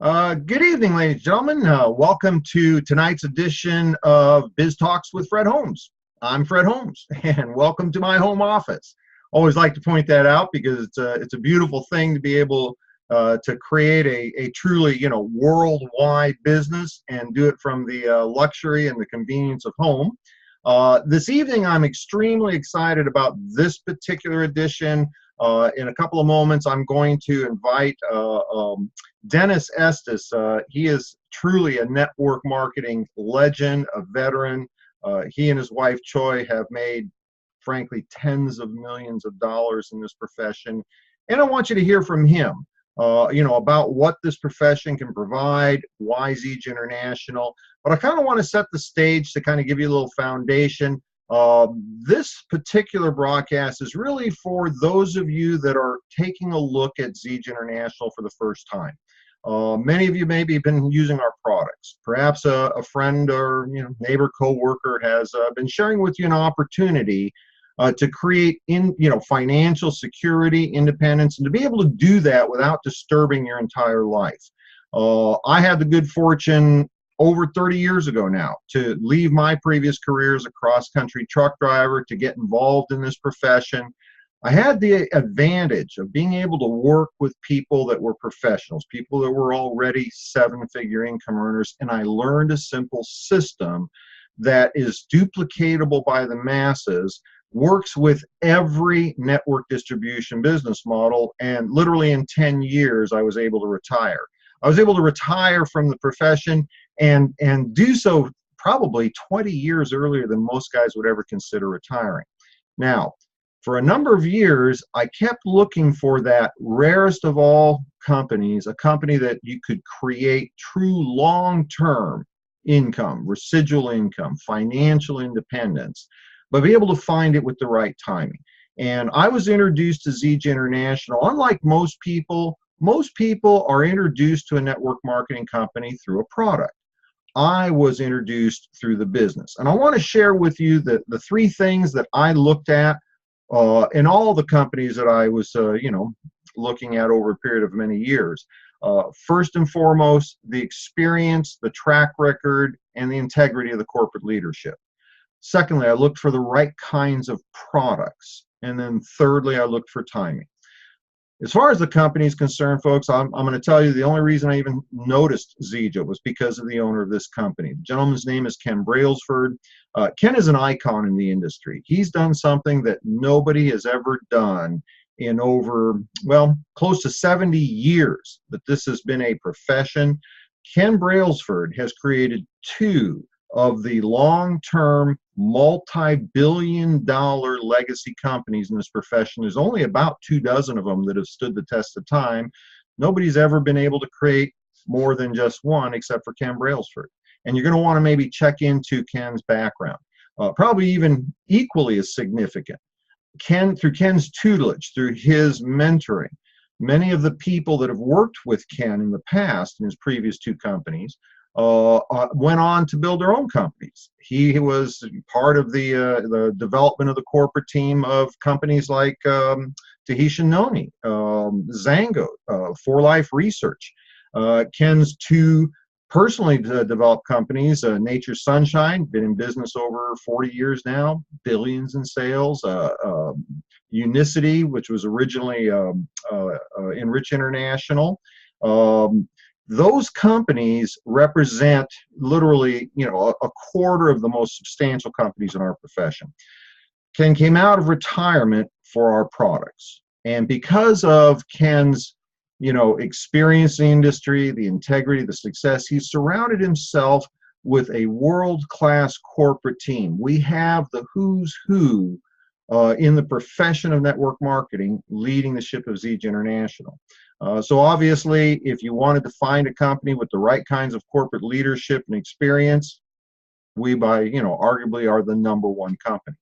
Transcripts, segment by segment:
Good evening, ladies and gentlemen. Welcome to tonight's edition of Biz Talks with Fred Holmes. I'm Fred Holmes, and welcome to my home office. Always like to point that out because it's a beautiful thing to be able to create a truly worldwide business and do it from the luxury and the convenience of home. This evening, I'm extremely excited about this particular edition. In a couple of moments, I'm going to invite Dennis Estes. He is truly a network marketing legend, a veteran. He and his wife, Choi, have made, frankly, tens of millions of dollars in this profession. And I want you to hear from him, about what this profession can provide, why Zija International. But I kind of want to set the stage to kind of give you a little foundation. This particular broadcast is really for those of you that are taking a look at Zija International for the first time. Many of you maybe have been using our products. Perhaps a friend or neighbor, coworker has been sharing with you an opportunity to create financial security, independence, and to be able to do that without disturbing your entire life. I had the good fortune over 30 years ago now to leave my previous career as a cross-country truck driver to get involved in this profession. I had the advantage of being able to work with people that were professionals, people that were already seven-figure income earners, and I learned a simple system that is duplicatable by the masses, works with every network distribution business model, and literally in 10 years, I was able to retire. I was able to retire from the profession and do so probably 20 years earlier than most guys would ever consider retiring. Now, for a number of years, I kept looking for that rarest of all companies, a company that you could create true long-term income, residual income, financial independence, but be able to find it with the right timing. And I was introduced to Zija International. Unlike most people are introduced to a network marketing company through a product. I was introduced through the business. And I want to share with you the three things that I looked at in all the companies that I was, looking at over a period of many years. First and foremost, the experience, the track record, and the integrity of the corporate leadership. Secondly, I looked for the right kinds of products. And then thirdly, I looked for timing. As far as the company is concerned, folks, I'm going to tell you the only reason I even noticed Zija was because of the owner of this company. The gentleman's name is Ken Brailsford. Ken is an icon in the industry. He's done something that nobody has ever done in over, close to 70 years that this has been a profession. Ken Brailsford has created two of the long-term, multi-billion-dollar legacy companies in this profession. There's only about 24 of them that have stood the test of time. Nobody's ever been able to create more than just one except for Ken Brailsford. And you're going to want to maybe check into Ken's background. Probably even equally as significant. Through Ken's tutelage, through his mentoring, many of the people that have worked with Ken in the past in his previous two companies went on to build their own companies. He was part of the development of the corporate team of companies like Tahitian Noni, Zango, For Life Research. Ken's two personally developed companies, Nature Sunshine, been in business over 40 years now, billions in sales. Unicity, which was originally Enrich International. Those companies represent literally, a quarter of the most substantial companies in our profession. Ken came out of retirement for our products. And because of Ken's, experience in the industry, the integrity, the success, he's surrounded himself with a world-class corporate team. We have the who's who in the profession of network marketing leading the ship of Zija International. So obviously, if you wanted to find a company with the right kinds of corporate leadership and experience, we arguably are the number one company.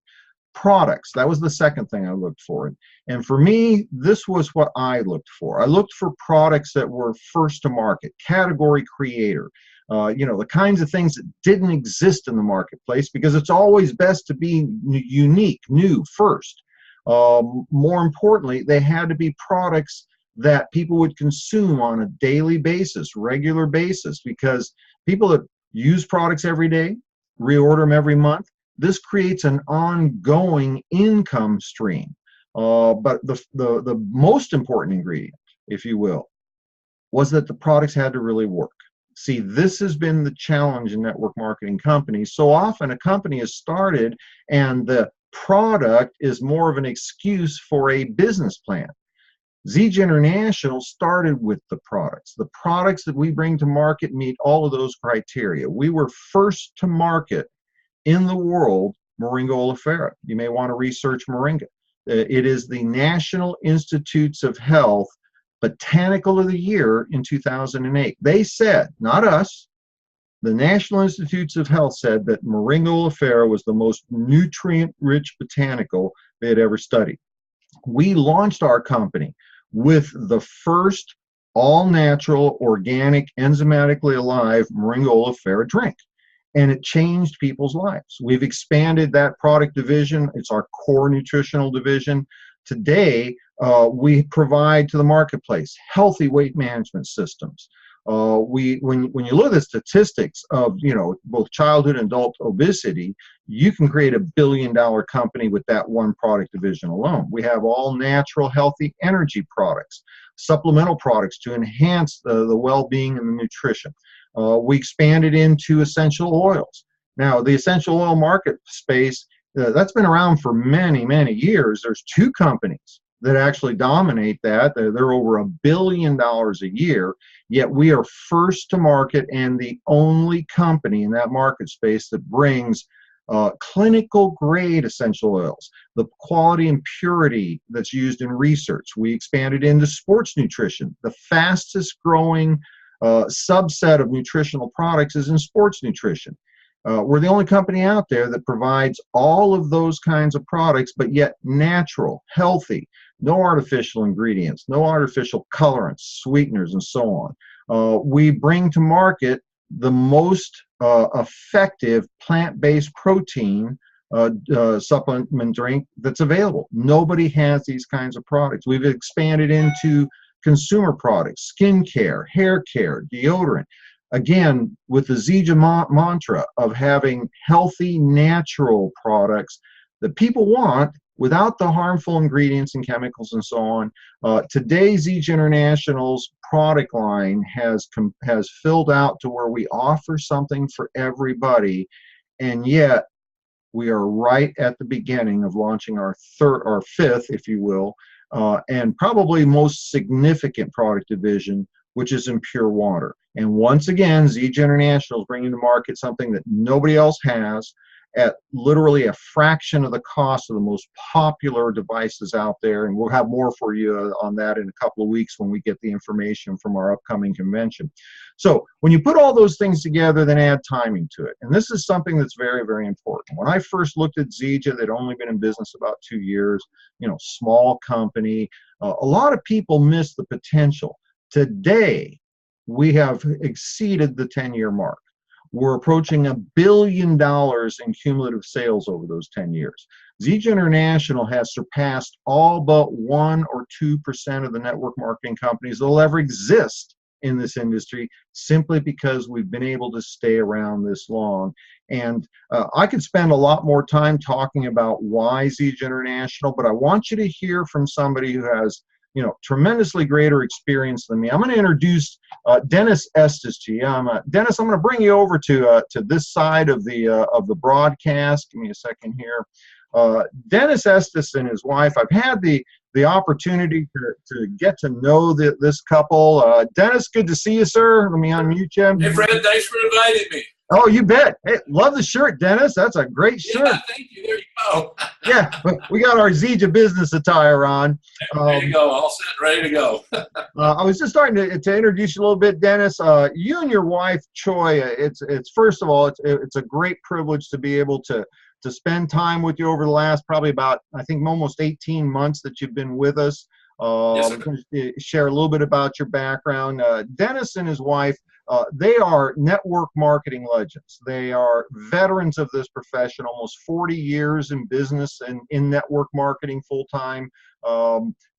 Products, that was the second thing I looked for. And for me, this was what I looked for. I looked for products that were first to market, category creator, the kinds of things that didn't exist in the marketplace, because it's always best to be unique, new, first. More importantly, they had to be products that people would consume on a daily basis, regular basis, because people that use products every day, reorder them every month, this creates an ongoing income stream. But the most important ingredient, if you will, was that the products had to really work. See, this has been the challenge in network marketing companies. So often a company is started and the product is more of an excuse for a business plan. Zija International started with the products. The products that we bring to market meet all of those criteria. We were first to market in the world Moringa oleifera. You may want to research Moringa. It is the National Institutes of Health Botanical of the Year in 2008. They said, not us, the National Institutes of Health said that Moringa oleifera was the most nutrient-rich botanical they had ever studied. We launched our company with the first all-natural, organic, enzymatically alive Moringa oleifera drink, and it changed people's lives. We've expanded that product division. It's our core nutritional division. Today, we provide to the marketplace healthy weight management systems. When you look at the statistics of both childhood and adult obesity, you can create a billion-dollar company with that one product division alone. We have all natural, healthy energy products, supplemental products to enhance the well-being and the nutrition. We expanded into essential oils. Now, the essential oil market space, that's been around for many, many years. There's two companies that actually dominate that. They're over $1 billion a year, yet we are first to market and the only company in that market space that brings clinical grade essential oils, the quality and purity that's used in research. We expanded into sports nutrition. The fastest growing subset of nutritional products is in sports nutrition. We're the only company out there that provides all of those kinds of products, but yet natural, healthy, no artificial ingredients, no artificial colorants, sweeteners, and so on. We bring to market the most effective plant-based protein supplement drink that's available. Nobody has these kinds of products. We've expanded into consumer products, skincare, hair care, deodorant. Again, with the Zija mantra of having healthy, natural products that people want without the harmful ingredients and chemicals and so on. Today, Zija International's product line has filled out to where we offer something for everybody, and yet we are right at the beginning of launching our fifth, if you will, and probably most significant product division, which is in pure water. And once again, Zija International is bringing to market something that nobody else has at literally a fraction of the cost of the most popular devices out there. And we'll have more for you on that in a couple of weeks when we get the information from our upcoming convention. So when you put all those things together, then add timing to it. And this is something that's very, very important. When I first looked at Zija, they'd only been in business about 2 years, small company. A lot of people miss the potential. Today, we have exceeded the 10-year mark. We're approaching $1 billion in cumulative sales over those 10 years. Zija International has surpassed all but 1 or 2% of the network marketing companies that will ever exist in this industry, simply because we've been able to stay around this long. And I could spend a lot more time talking about why Zija International, but I want you to hear from somebody who has tremendously greater experience than me. I'm going to introduce Dennis Estes to you. Dennis, I'm going to bring you over to this side of the broadcast. Give me a second here. Dennis Estes and his wife, I've had the opportunity to get to know this couple. Dennis, good to see you, sir. Let me unmute you. Hey, Fred, thanks for inviting me. Oh, you bet. Hey, love the shirt, Dennis. That's a great shirt. Yeah, thank you. There you go. Yeah, we got our Zija business attire on. Ready to go. All set, ready to go. I was just starting to introduce you a little bit, Dennis. You and your wife, Choi, it's first of all, it's a great privilege to be able to spend time with you over the last probably about, I think, almost 18 months that you've been with us. Yes, sir. We're going to share a little bit about your background. Dennis and his wife, they are network marketing legends. They are veterans of this profession, almost 40 years in business and in network marketing full-time.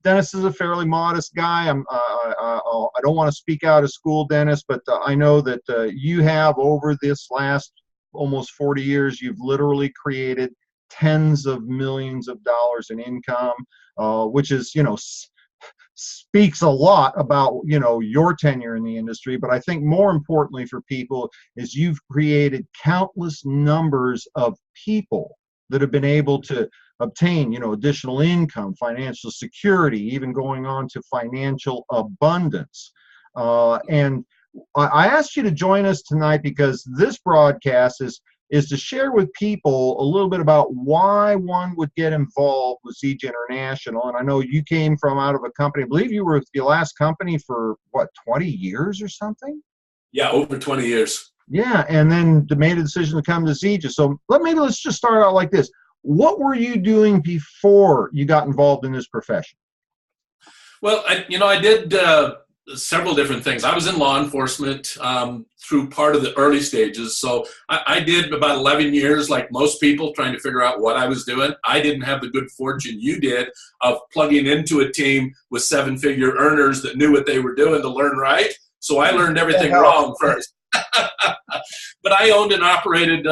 Dennis is a fairly modest guy. I don't want to speak out of school, Dennis, but I know that you have, over this last almost 40 years, you've literally created tens of millions of dollars in income, which is, speaks a lot about, your tenure in the industry. But I think more importantly for people is you've created countless numbers of people that have been able to obtain, additional income, financial security, even going on to financial abundance. And I asked you to join us tonight because this broadcast is to share with people a little bit about why one would get involved with Zija International. And I know you came from out of a company, I believe you were with the last company for, 20 years or something? Yeah, over 20 years. Yeah, and then made a decision to come to Zija. So let's just start out like this. What were you doing before you got involved in this profession? Well, I did several different things. I was in law enforcement through part of the early stages. So I did about 11 years, like most people, trying to figure out what I was doing. I didn't have the good fortune you did of plugging into a team with 7-figure earners that knew what they were doing to learn right. So I learned everything wrong first. But I owned and operated,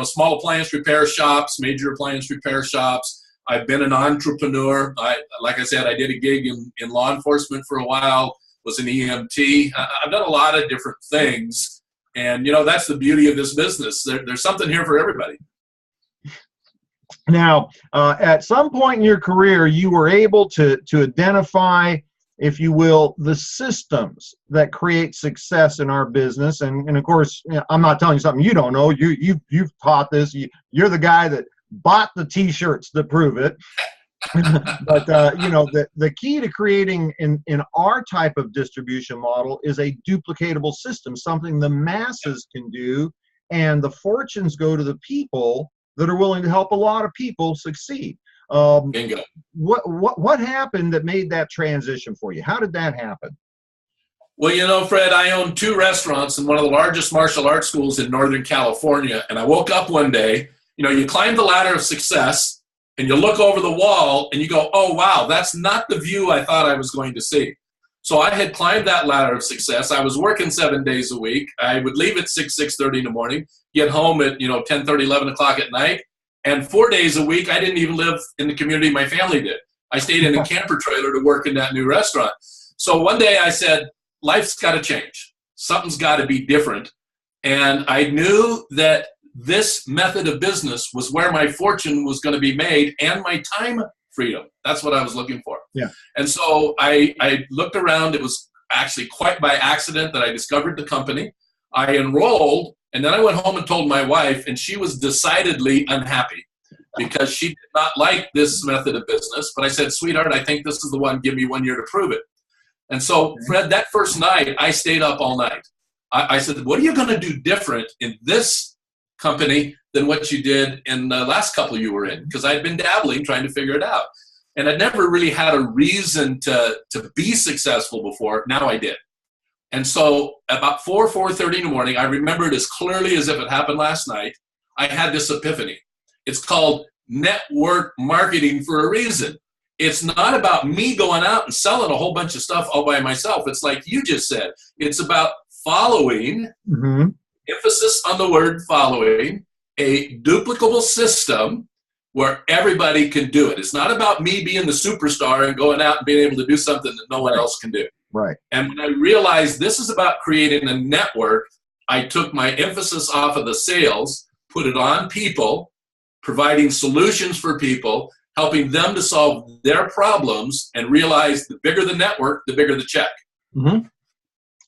small appliance repair shops, major appliance repair shops. I've been an entrepreneur. Like I said, I did a gig in law enforcement for a while, was an EMT. I've done a lot of different things. And, that's the beauty of this business. There's something here for everybody. Now, at some point in your career, you were able to identify, if you will, the systems that create success in our business. And of course, I'm not telling you something you don't know. You've taught this. You're the guy that bought the T-shirts that prove it. But the key to creating in our type of distribution model is a duplicatable system, something the masses can do, and the fortunes go to the people that are willing to help a lot of people succeed. Bingo. What happened that made that transition for you? How did that happen? Well, Fred, I own 2 restaurants in one of the largest martial arts schools in Northern California. And I woke up one day, you climb the ladder of success and you look over the wall and you go, oh, wow, that's not the view I thought I was going to see. So I had climbed that ladder of success. I was working 7 days a week. I would leave at 6:30 in the morning, get home at, 10:30, 11 o'clock at night. And 4 days a week, I didn't even live in the community my family did. I stayed in a camper trailer to work in that new restaurant. So one day I said, life's got to change. Something's got to be different. And I knew that this method of business was where my fortune was going to be made and my time freedom. That's what I was looking for. Yeah. And so I looked around. It was actually quite by accident that I discovered the company. I enrolled. And then I went home and told my wife, and she was decidedly unhappy because she did not like this method of business. But I said, sweetheart, I think this is the one. Give me 1 year to prove it. And so, Fred, that first night, I stayed up all night. I said, what are you going to do different in this company than what you did in the last couple you were in? Because I'd been dabbling, trying to figure it out. And I'd never really had a reason to be successful before. Now I did. And so about 4:30 in the morning, I remember it as clearly as if it happened last night, I had this epiphany. It's called network marketing for a reason. It's not about me going out and selling a whole bunch of stuff all by myself. It's like you just said. It's about following, emphasis on the word following, a duplicable system where everybody can do it. It's not about me being the superstar and going out and being able to do something that no one else can do. Right. And when I realized this is about creating a network, I took my emphasis off of the sales, put it on people, providing solutions for people, helping them to solve their problems, and realize the bigger the network, the bigger the check. Mm-hmm.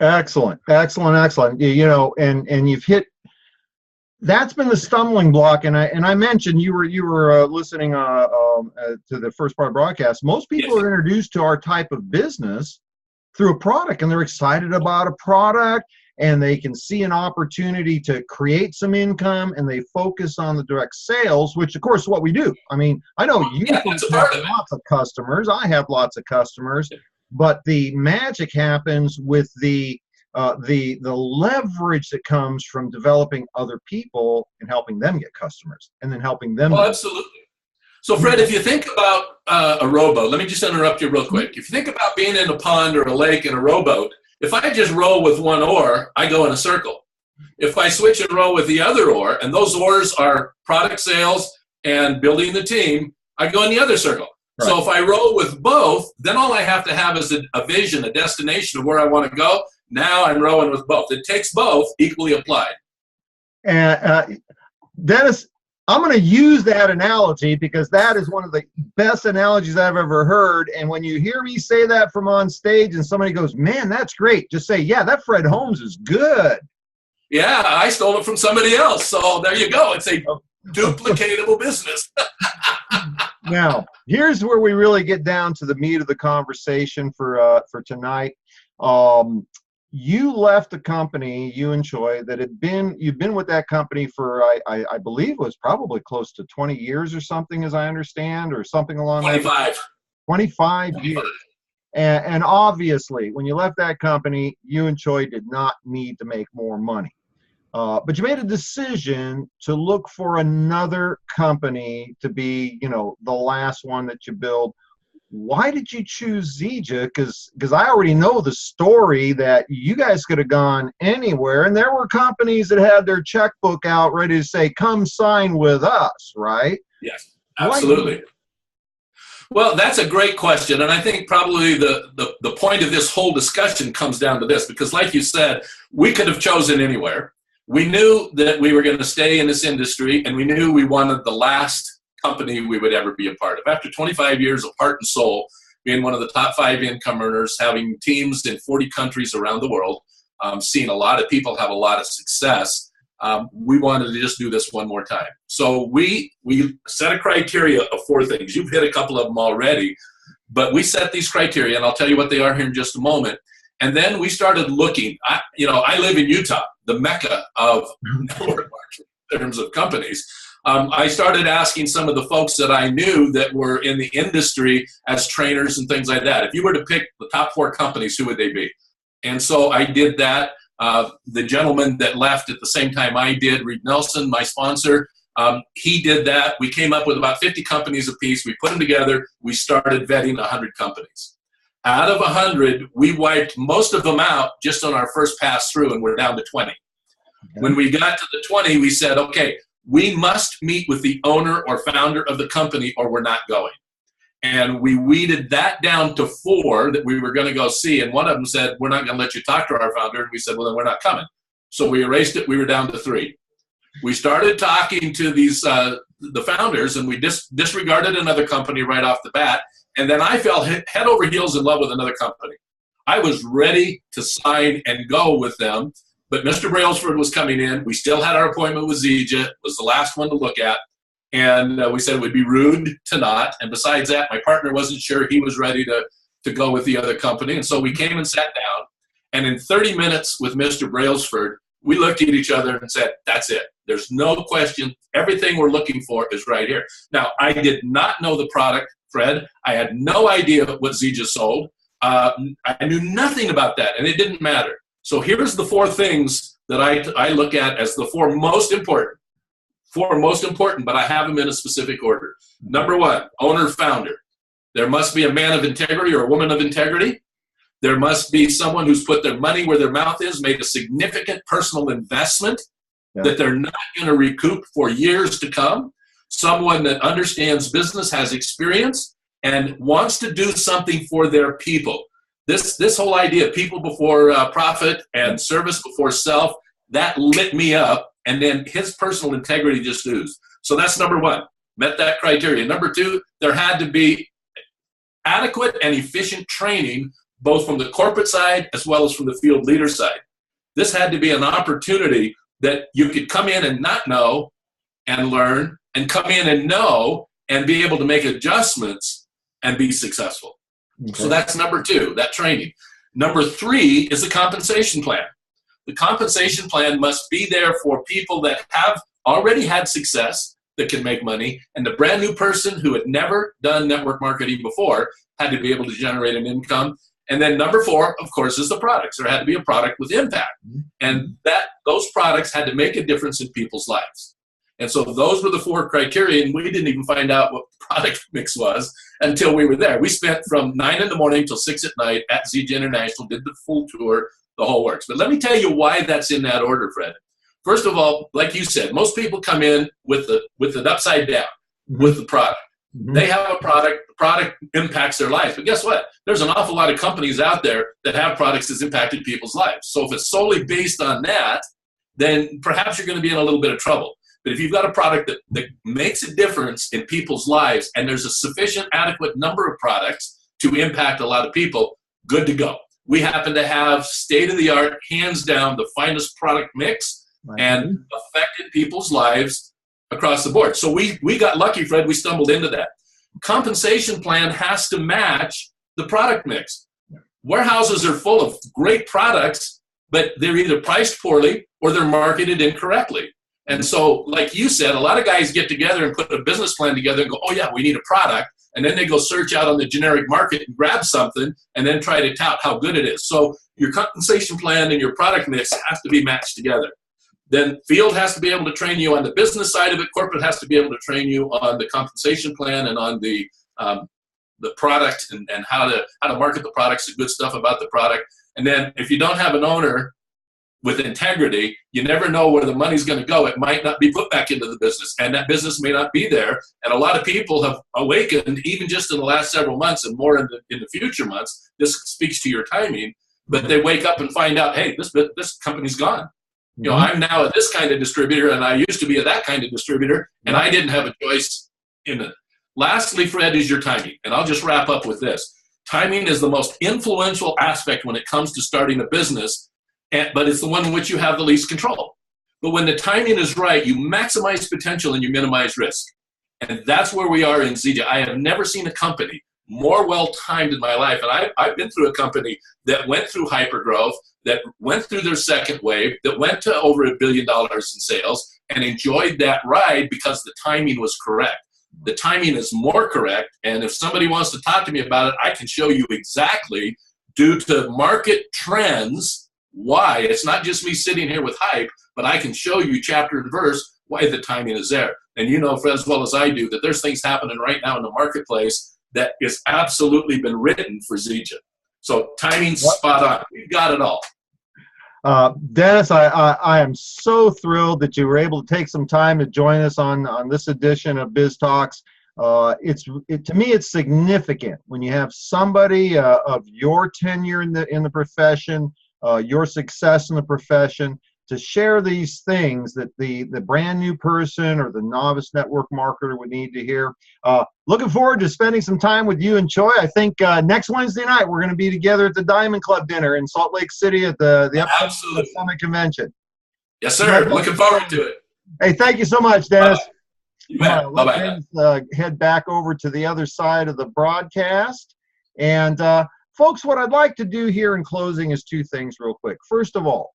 Excellent. And you've hit. That's been the stumbling block, and I mentioned you were listening to the first part of the broadcast. Most people are introduced to our type of business through a product, and they're excited about a product, and they can see an opportunity to create some income, and they focus on the direct sales, which of course is what we do. I mean, I know you have lots of customers. I have lots of customers, but the magic happens with the leverage that comes from developing other people and helping them get customers, and then helping them. Oh, absolutely. So, Fred, if you think about a rowboat, let me just interrupt you real quick. If you think about being in a pond or a lake in a rowboat, if I just row with one oar, I go in a circle. If I switch and row with the other oar, and those oars are product sales and building the team, I go in the other circle. Right. So if I row with both, then all I have to have is a vision, a destination of where I want to go. Now I'm rowing with both. It takes both equally applied. And Dennis, I'm going to use that analogy because that is one of the best analogies I've ever heard. And when you hear me say that from on stage and somebody goes, man, that's great, just say, yeah, that Fred Holmes is good. Yeah, I stole it from somebody else. So there you go. It's a duplicatable business. Now, here's where we really get down to the meat of the conversation for tonight. You left a company, you and Choi, that you've been with that company for, I believe it was probably close to 20 years or something, as I understand, or something along 25. 25 years. And obviously, when you left that company, you and Choi did not need to make more money. But you made a decision to look for another company to be, the last one that you build. Why did you choose Zija? Because I already know the story that you guys could have gone anywhere, and there were companies that had their checkbook out ready to say, come sign with us, right? Yes, absolutely. Well, that's a great question, and I think probably the point of this whole discussion comes down to this, because like you said, we could have chosen anywhere. We knew that we were going to stay in this industry, and we knew we wanted the last company we would ever be a part of. After 25 years of heart and soul, being one of the top 5 income earners, having teams in 40 countries around the world, seeing a lot of people have a lot of success, we wanted to just do this one more time. So we set a criteria of 4 things. You've hit a couple of them already, but we set these criteria, and I'll tell you what they are here in just a moment. And then we started looking. I live in Utah, the mecca of network marketing in terms of companies. I started asking some of the folks that I knew that were in the industry as trainers and things like that. If you were to pick the top 4 companies, who would they be? And so I did that. The gentleman that left at the same time I did, Reed Nelson, my sponsor, he did that. We came up with about 50 companies apiece. We put them together. We started vetting 100 companies. Out of 100, we wiped most of them out just on our first pass through, and we're down to 20. Okay. When we got to the 20, we said, okay, we must meet with the owner or founder of the company or we're not going. And we weeded that down to 4 that we were going to go see. And one of them said, we're not going to let you talk to our founder. And we said, well, then we're not coming. So we erased it. We were down to 3. We started talking to these the founders, and we disregarded another company right off the bat. And then I fell head over heels in love with another company. I was ready to sign and go with them, but Mr. Brailsford was coming in. We still had our appointment with Zija. It was the last one to look at. And we said it would be rude to not. And besides that, my partner wasn't sure he was ready to go with the other company. And so we came and sat down. And in 30 minutes with Mr. Brailsford, we looked at each other and said, that's it. There's no question. Everything we're looking for is right here. Now, I did not know the product, Fred. I had no idea what Zija sold. I knew nothing about that, and it didn't matter. So here's the 4 things that I look at as the 4 most important. 4 most important, but I have them in a specific order. Number 1, owner-founder. There must be a man of integrity or a woman of integrity. There must be someone who's put their money where their mouth is, made a significant personal investment that they're not going to recoup for years to come. Someone that understands business, has experience, and wants to do something for their people. This whole idea of people before profit and service before self, that lit me up, and then his personal integrity just oozed. So that's number 1, met that criteria. Number 2, there had to be adequate and efficient training, both from the corporate side as well as from the field leader side. This had to be an opportunity that you could come in and not know and learn, and come in and know and be able to make adjustments and be successful. Okay. So that's number 2, that training. Number 3 is the compensation plan. The compensation plan must be there for people that have already had success, that can make money, and the brand new person who had never done network marketing before had to be able to generate an income. And then number 4, of course, is the products. There had to be a product with impact. And those products had to make a difference in people's lives. And so those were the 4 criteria, and we didn't even find out what the product mix was until we were there. We spent from 9 in the morning till 6 at night at Zija International, did the full tour, the whole works. But let me tell you why that's in that order, Fred. First of all, like you said, most people come in with it upside down, with the product. They have a product, the product impacts their lives. But guess what? There's an awful lot of companies out there that have products that's impacted people's lives. So if it's solely based on that, then perhaps you're going to be in a little bit of trouble. But if you've got a product that makes a difference in people's lives, and there's a sufficient, adequate number of products to impact a lot of people, good to go. We happen to have state-of-the-art, hands down, the finest product mix and affected people's lives across the board. So we got lucky, Fred. We stumbled into that. Compensation plan has to match the product mix. Warehouses are full of great products, but they're either priced poorly or they're marketed incorrectly. And so, like you said, a lot of guys get together and put a business plan together and go, oh, yeah, we need a product. And then they go search out on the generic market and grab something and then try to tout how good it is. So your compensation plan and your product mix have to be matched together. Then field has to be able to train you on the business side of it. Corporate has to be able to train you on the compensation plan and on the product and how to market the products, the good stuff about the product. And then if you don't have an owner with integrity, you never know where the money's going to go. It might not be put back into the business, and that business may not be there. And a lot of people have awakened, even just in the last several months and more in the future months. This speaks to your timing, but they wake up and find out, hey, this company's gone. You know, I'm now at this kind of distributor, and I used to be at that kind of distributor, and I didn't have a choice in it. Lastly, Fred, is your timing, and I'll just wrap up with this. Timing is the most influential aspect when it comes to starting a business, but it's the one in which you have the least control. But when the timing is right, you maximize potential and you minimize risk. And that's where we are in Zija. I have never seen a company more well-timed in my life. And I've been through a company that went through hypergrowth, that went through their second wave, that went to over $1 billion in sales, and enjoyed that ride because the timing was correct. The timing is more correct, and if somebody wants to talk to me about it, I can show you exactly, due to market trends, why. It's not just me sitting here with hype, but I can show you chapter and verse why the timing is there. And you know, Fred, as well as I do, that there's things happening right now in the marketplace that is absolutely been written for Zija. So timing's spot on. We've got it all. Dennis, I am so thrilled that you were able to take some time to join us on this edition of Biz Talks. To me, it's significant when you have somebody of your tenure in the profession, your success in the profession, to share these things that the brand new person or the novice network marketer would need to hear. Looking forward to spending some time with you and Choi. I think next Wednesday night we're going to be together at the Diamond Club dinner in Salt Lake City at the upcoming Summit Convention. Yes, sir. Looking forward to it. Hey, thank you so much, Dennis. Bye-bye. Let's head back over to the other side of the broadcast. And folks, what I'd like to do here in closing is two things real quick. First of all,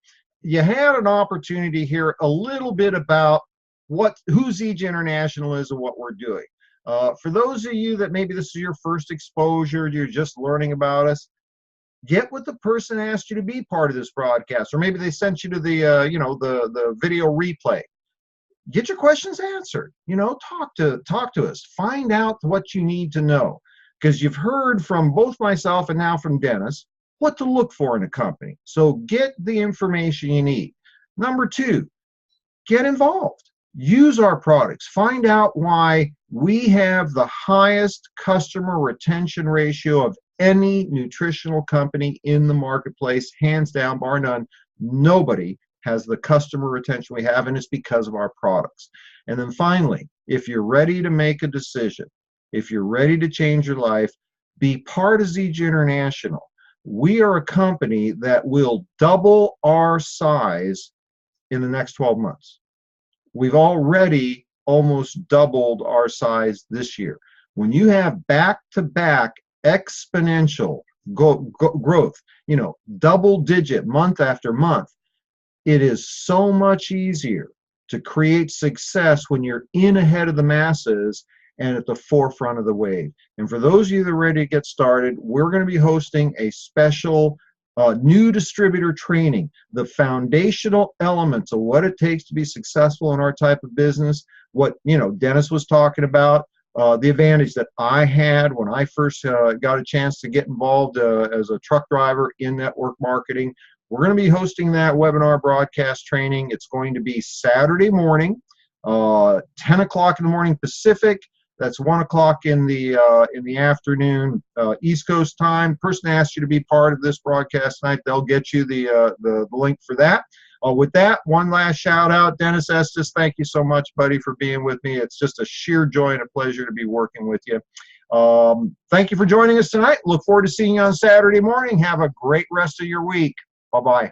you had an opportunity to hear a little bit about who Zija International is and what we're doing. For those of you that maybe this is your first exposure, you're just learning about us, get with the person who asked you to be part of this broadcast, or maybe they sent you to the video replay. Get your questions answered. Talk to us. Find out what you need to know, because you've heard from both myself and now from Dennis what to look for in a company. So get the information you need. Number two, get involved. Use our products. Find out why we have the highest customer retention ratio of any nutritional company in the marketplace, hands down, bar none. Nobody has the customer retention we have, and it's because of our products. And then finally, if you're ready to make a decision, if you're ready to change your life, be part of Zija International. We are a company that will double our size in the next 12 months. We've already almost doubled our size this year. When you have back-to-back exponential growth, double-digit month after month, it is so much easier to create success when you're in ahead of the masses and at the forefront of the wave. And for those of you that are ready to get started, we're going to be hosting a special new distributor training, the foundational elements of what it takes to be successful in our type of business, what, Dennis was talking about, the advantage that I had when I first got a chance to get involved as a truck driver in network marketing. We're going to be hosting that webinar broadcast training. It's going to be Saturday morning, 10 o'clock in the morning Pacific. That's 1 o'clock in the afternoon East Coast time. Person asked you to be part of this broadcast tonight. They'll get you the link for that. With that, one last shout out, Dennis Estes. Thank you so much, buddy, for being with me. It's just a sheer joy and a pleasure to be working with you. Thank you for joining us tonight. Look forward to seeing you on Saturday morning. Have a great rest of your week. Bye-bye.